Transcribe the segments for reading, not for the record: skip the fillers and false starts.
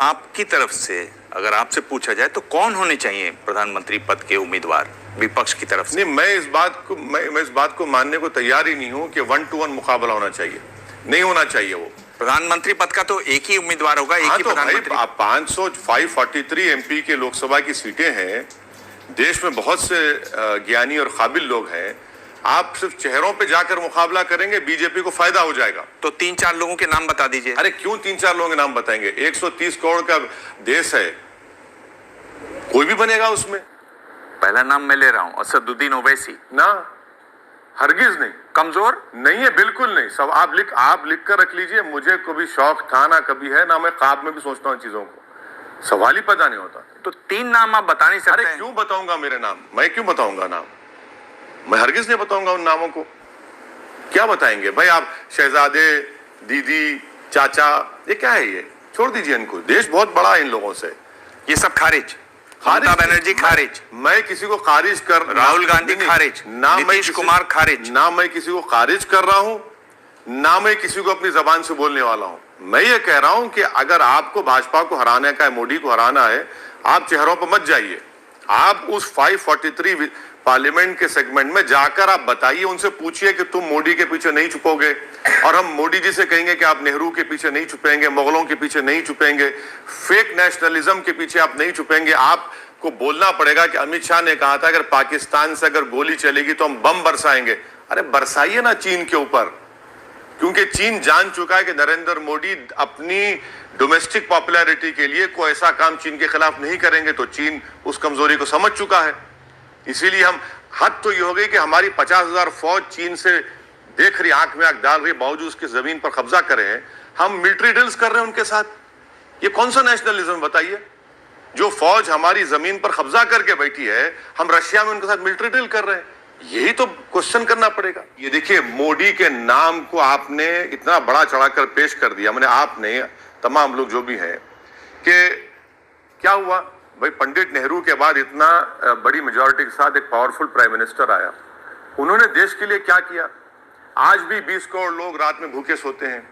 आपकी तरफ से अगर आपसे पूछा जाए तो कौन होने चाहिए प्रधानमंत्री पद के उम्मीदवार विपक्ष की तरफ से? नहीं, मैं इस बात को मानने को तैयार ही नहीं हूं कि 1-to-1 मुकाबला होना चाहिए। नहीं होना चाहिए। वो प्रधानमंत्री पद का तो एक ही उम्मीदवार होगा, एक ही प्रधानमंत्री। 543 एमपी के लोकसभा की सीटें हैं। देश में बहुत से ज्ञानी और काबिल लोग हैं। आप सिर्फ चेहरों पे जाकर मुकाबला करेंगे, बीजेपी को फायदा हो जाएगा। तो 3-4 लोगों के नाम बता दीजिए। अरे क्यों 3-4 लोगों के नाम बताएंगे? 130 करोड़ का देश है, कोई भी बनेगा उसमें। पहला नाम मैं ले रहा हूं, असदुद्दीन ओवैसी। ना, हरगिज नहीं। कमजोर नहीं है, बिल्कुल नहीं। सब आप लिख कर रख लीजिए। मुझे कभी शौक था ना कभी है ना, मैं ख्वाब में भी सोचता हूँ चीजों को, सवाल ही पता नहीं होता। तो 3 नाम आप बता नहीं सकते? अरे क्यों बताऊंगा मेरे नाम? मैं क्यों बताऊंगा नाम? मैं हरगिज नहीं बताऊंगा उन नामों को। क्या बताएंगे भाई आप? शहजादे, दीदी, चाचा, ये क्या है? ये छोड़ दीजिए इनको। देश बहुत बड़ा है इन लोगों से। ये सब खारिज। ममता बनर्जी खारिज। मैं किसी को खारिज कर, राहुल गांधी खारिज, नीतीश कुमार खारिज। ना मैं किसी को खारिज कर रहा हूं, ना मैं किसी को अपनी जबान से बोलने वाला हूं। मैं ये कह रहा हूं कि अगर आपको भाजपा को हराने का है, मोदी को हराना है, आप चेहरों पर मत जाइए। आप उस 543 पार्लियामेंट के सेगमेंट में जाकर आप बताइए, उनसे पूछिए कि तुम मोदी के पीछे नहीं छुपोगे, और हम मोदी जी से कहेंगे कि आप नेहरू के पीछे नहीं छुपेंगे, मुगलों के पीछे नहीं छुपेंगे, फेक नेशनलिज्म के पीछे आप नहीं छुपेंगे। आपको बोलना पड़ेगा कि अमित शाह ने कहा था अगर पाकिस्तान से अगर गोली चलेगी तो हम बम बरसाएंगे। अरे बरसाइए ना चीन के ऊपर, क्योंकि चीन जान चुका है कि नरेंद्र मोदी अपनी डोमेस्टिक पॉपुलैरिटी के लिए कोई ऐसा काम चीन के खिलाफ नहीं करेंगे। तो चीन उस कमजोरी को समझ चुका है। इसीलिए हम, हद तो ये हो गई कि हमारी 50,000 फौज चीन से देख रही, आंख में आंख डाल रही, बावजूद उसकी जमीन पर कब्जा करे हैं। हम मिलिट्री ड्रिल्स कर रहे हैं उनके साथ। ये कौन सा नेशनलिज्म बताइए? जो फौज हमारी जमीन पर कब्जा करके बैठी है, हम रशिया में उनके साथ मिलिट्री ड्रिल कर रहे हैं। यही तो क्वेश्चन करना पड़ेगा। ये देखिए, मोदी के नाम को आपने इतना बड़ा चढ़ाकर पेश कर दिया, मैंने, आपने, तमाम लोग जो भी हैं, कि क्या हुआ भाई? पंडित नेहरू के बाद इतना बड़ी मेजॉरिटी के साथ एक पावरफुल प्राइम मिनिस्टर आया। उन्होंने देश के लिए क्या किया? आज भी 20 करोड़ लोग रात में भूखे सोते हैं,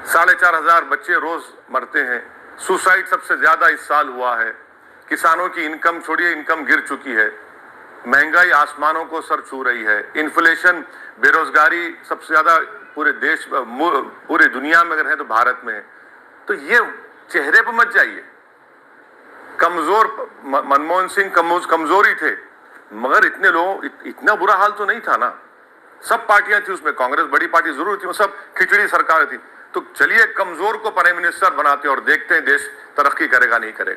4,500 बच्चे रोज मरते हैं, सुसाइड सबसे ज्यादा इस साल हुआ है, किसानों की इनकम छोड़िए, इनकम गिर चुकी है, महंगाई आसमानों को सर छू रही है, इन्फ्लेशन, बेरोजगारी सबसे ज्यादा पूरे देश, पूरी दुनिया में अगर है तो भारत में है। तो ये चेहरे पर मत जाइए। कमजोर मनमोहन सिंह कमजोर ही थे, मगर इतने लोग, इतना बुरा हाल तो नहीं था ना। सब पार्टियां थी उसमें, कांग्रेस बड़ी पार्टी जरूर थी, सब खिचड़ी सरकार थी। तो चलिए कमजोर को प्राइम मिनिस्टर बनाते और देखते हैं देश तरक्की करेगा नहीं करेगा।